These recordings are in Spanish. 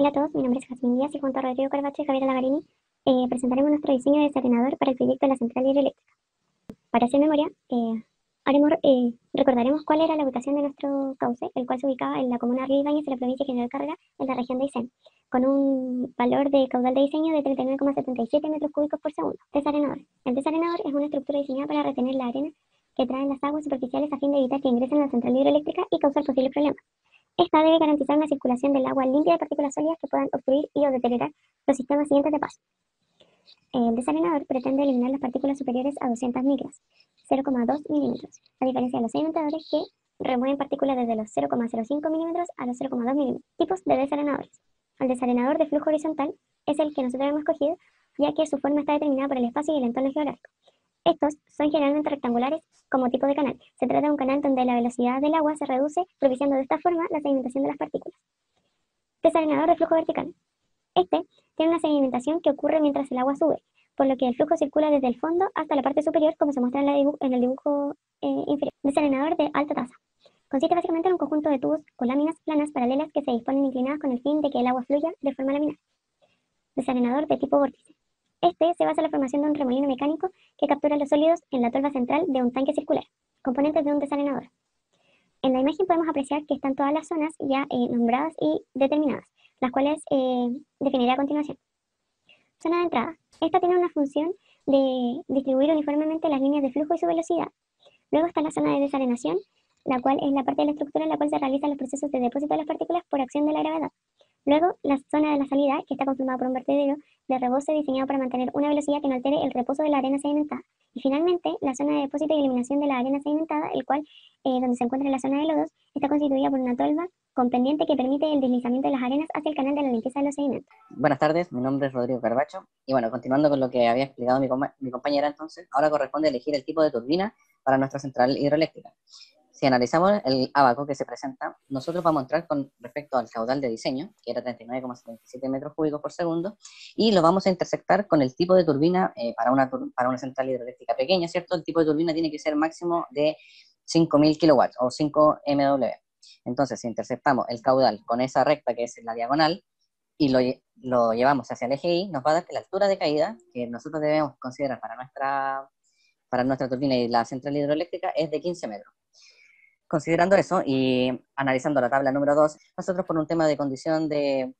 Hola a todos, mi nombre es Jasmine Díaz y junto a Rodrigo Carbacho y Javier Lagarini presentaremos nuestro diseño de desarenador para el proyecto de la central hidroeléctrica. Para hacer memoria, recordaremos cuál era la ubicación de nuestro cauce, el cual se ubicaba en la comuna de Río Ibáñez, en la provincia de General Carrera, en la región de Aysén, con un valor de caudal de diseño de 39,77 metros cúbicos por segundo. Desarenador. El desarenador es una estructura diseñada para retener la arena que traen las aguas superficiales a fin de evitar que ingresen a la central hidroeléctrica y causar posibles problemas. Esta debe garantizar una circulación del agua limpia de partículas sólidas que puedan obstruir y o deteriorar los sistemas siguientes de paso. El desarenador pretende eliminar las partículas superiores a 200 micras, 0,2 milímetros, a diferencia de los sedimentadores que remueven partículas desde los 0,05 milímetros a los 0,2 milímetros. Tipos de desarenadores. El desarenador de flujo horizontal es el que nosotros hemos escogido, ya que su forma está determinada por el espacio y el entorno geográfico. Estos son generalmente rectangulares como tipo de canal. Se trata de un canal donde la velocidad del agua se reduce, propiciando de esta forma la sedimentación de las partículas. Desarenador de flujo vertical. Este tiene una sedimentación que ocurre mientras el agua sube, por lo que el flujo circula desde el fondo hasta la parte superior, como se muestra en el dibujo inferior. Desarenador de alta tasa. Consiste básicamente en un conjunto de tubos o láminas planas paralelas que se disponen inclinadas con el fin de que el agua fluya de forma laminar. Desarenador de tipo vórtice. Este se basa en la formación de un remolino mecánico que captura los sólidos en la tolva central de un tanque circular. Componentes de un desarenador. En la imagen podemos apreciar que están todas las zonas ya nombradas y determinadas, las cuales definiré a continuación. Zona de entrada. Esta tiene una función de distribuir uniformemente las líneas de flujo y su velocidad. Luego está la zona de desarenación, la cual es la parte de la estructura en la cual se realizan los procesos de depósito de las partículas por acción de la gravedad. Luego, la zona de la salida, que está conformada por un vertedero de rebose diseñado para mantener una velocidad que no altere el reposo de la arena sedimentada. Y finalmente, la zona de depósito y eliminación de la arena sedimentada, el cual, donde se encuentra la zona de lodos, está constituida por una tolva con pendiente que permite el deslizamiento de las arenas hacia el canal de la limpieza de los sedimentos. Buenas tardes, mi nombre es Rodrigo Carbacho y bueno, continuando con lo que había explicado mi compañera entonces, ahora corresponde elegir el tipo de turbina para nuestra central hidroeléctrica. Si analizamos el abaco que se presenta, nosotros vamos a entrar con respecto al caudal de diseño, que era 39,77 metros cúbicos por segundo, y lo vamos a intersectar con el tipo de turbina para una central hidroeléctrica pequeña, ¿cierto? El tipo de turbina tiene que ser máximo de 5.000 kilowatts o 5 MW. Entonces, si interceptamos el caudal con esa recta que es la diagonal, y lo llevamos hacia el eje Y, nos va a dar que la altura de caída que nosotros debemos considerar para nuestra turbina y la central hidroeléctrica es de 15 metros. Considerando eso y analizando la tabla número 2, nosotros por un tema de condición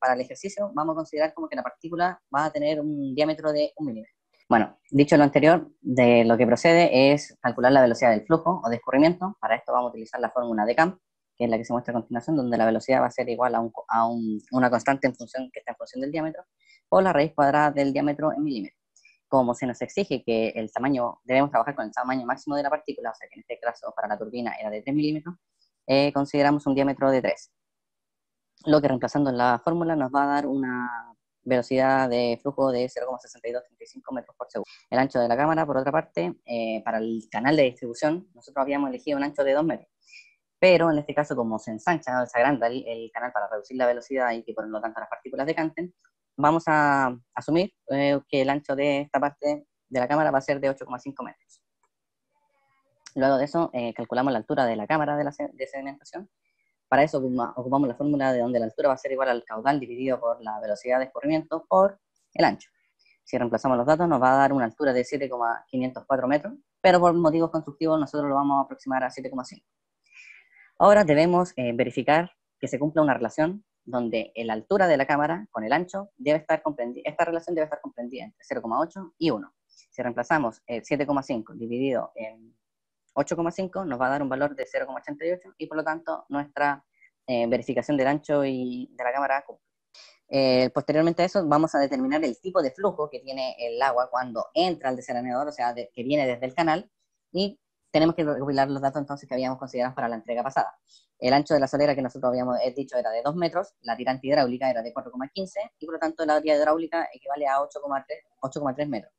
para el ejercicio vamos a considerar como que la partícula va a tener un diámetro de 1 milímetro. Bueno, dicho lo anterior, de lo que procede es calcular la velocidad del flujo o de escurrimiento. Para esto vamos a utilizar la fórmula de Camp, que es la que se muestra a continuación, donde la velocidad va a ser igual a una constante que está en función del diámetro, o la raíz cuadrada del diámetro en milímetros. Como se nos exige que el tamaño, debemos trabajar con el tamaño máximo de la partícula, o sea que en este caso para la turbina era de 3 milímetros, consideramos un diámetro de 3. Lo que reemplazando en la fórmula nos va a dar una velocidad de flujo de 0,6235 metros por segundo. El ancho de la cámara, por otra parte, para el canal de distribución, nosotros habíamos elegido un ancho de 2 metros. Pero en este caso, como se ensancha, se agranda el canal para reducir la velocidad y que por lo tanto las partículas decanten, vamos a asumir que el ancho de esta parte de la cámara va a ser de 8,5 metros. Luego de eso, calculamos la altura de la cámara de sedimentación. Para eso ocupamos la fórmula de donde la altura va a ser igual al caudal dividido por la velocidad de escurrimiento por el ancho. Si reemplazamos los datos, nos va a dar una altura de 7,504 metros, pero por motivos constructivos nosotros lo vamos a aproximar a 7,5. Ahora debemos verificar que se cumpla una relación donde la altura de la cámara con el ancho debe estar comprendida, esta relación debe estar comprendida entre 0,8 y 1. Si reemplazamos el 7,5 dividido en 8,5 nos va a dar un valor de 0,88 y por lo tanto nuestra verificación del ancho y de la cámara cumple. Posteriormente a eso vamos a determinar el tipo de flujo que tiene el agua cuando entra al desarenador, o sea, que viene desde el canal, y tenemos que recopilar los datos entonces que habíamos considerado para la entrega pasada. El ancho de la solera que nosotros habíamos dicho era de 2 metros, la tirante hidráulica era de 4,15 y por lo tanto la vía hidráulica equivale a 8,3 metros.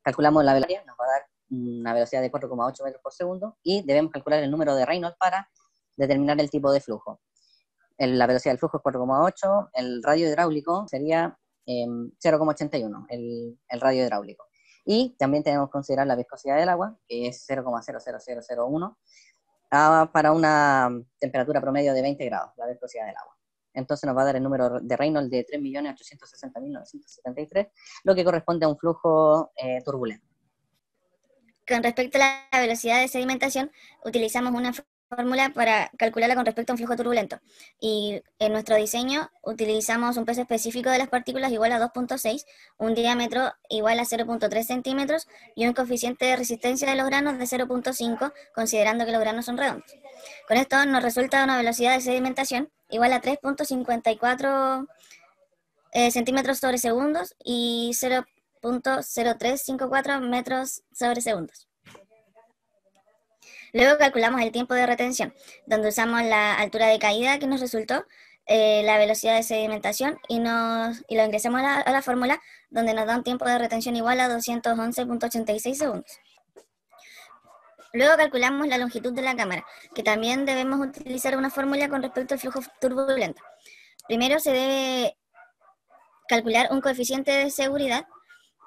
Calculamos la velocidad, nos va a dar una velocidad de 4,8 metros por segundo y debemos calcular el número de Reynolds para determinar el tipo de flujo. La velocidad del flujo es 4,8, el radio hidráulico sería 0,81, el radio hidráulico. Y también tenemos que considerar la viscosidad del agua, que es 0,00001, para una temperatura promedio de 20 grados, la viscosidad del agua. entonces nos va a dar el número de Reynolds de 3.860.973, lo que corresponde a un flujo turbulento. Con respecto a la velocidad de sedimentación, utilizamos una fórmula para calcularla con respecto a un flujo turbulento. Y en nuestro diseño utilizamos un peso específico de las partículas igual a 2.6, un diámetro igual a 0.3 centímetros y un coeficiente de resistencia de los granos de 0.5, considerando que los granos son redondos. Con esto nos resulta una velocidad de sedimentación igual a 3.54 centímetros sobre segundos y 0.0354 metros sobre segundos. Luego calculamos el tiempo de retención, donde usamos la altura de caída que nos resultó, la velocidad de sedimentación y lo ingresamos a la fórmula, donde nos da un tiempo de retención igual a 211.86 segundos. Luego calculamos la longitud de la cámara, que también debemos utilizar una fórmula con respecto al flujo turbulento. Primero se debe calcular un coeficiente de seguridad,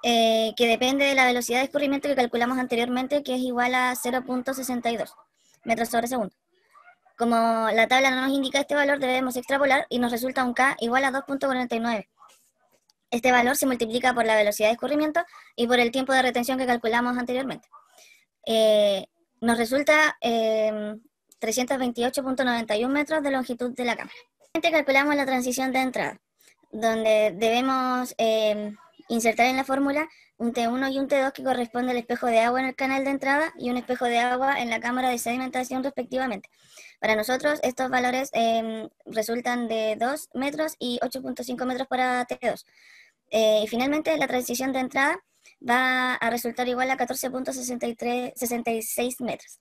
que depende de la velocidad de escurrimiento que calculamos anteriormente, que es igual a 0.62 metros sobre segundo. Como la tabla no nos indica este valor, debemos extrapolar y nos resulta un K igual a 2.49. Este valor se multiplica por la velocidad de escurrimiento y por el tiempo de retención que calculamos anteriormente. Nos resulta 328.91 metros de longitud de la cámara. Calculamos la transición de entrada, donde debemos insertar en la fórmula un T1 y un T2 que corresponde al espejo de agua en el canal de entrada y un espejo de agua en la cámara de sedimentación respectivamente. Para nosotros estos valores resultan de 2 metros y 8.5 metros para T2. Y finalmente la transición de entrada va a resultar igual a 14.66 metros.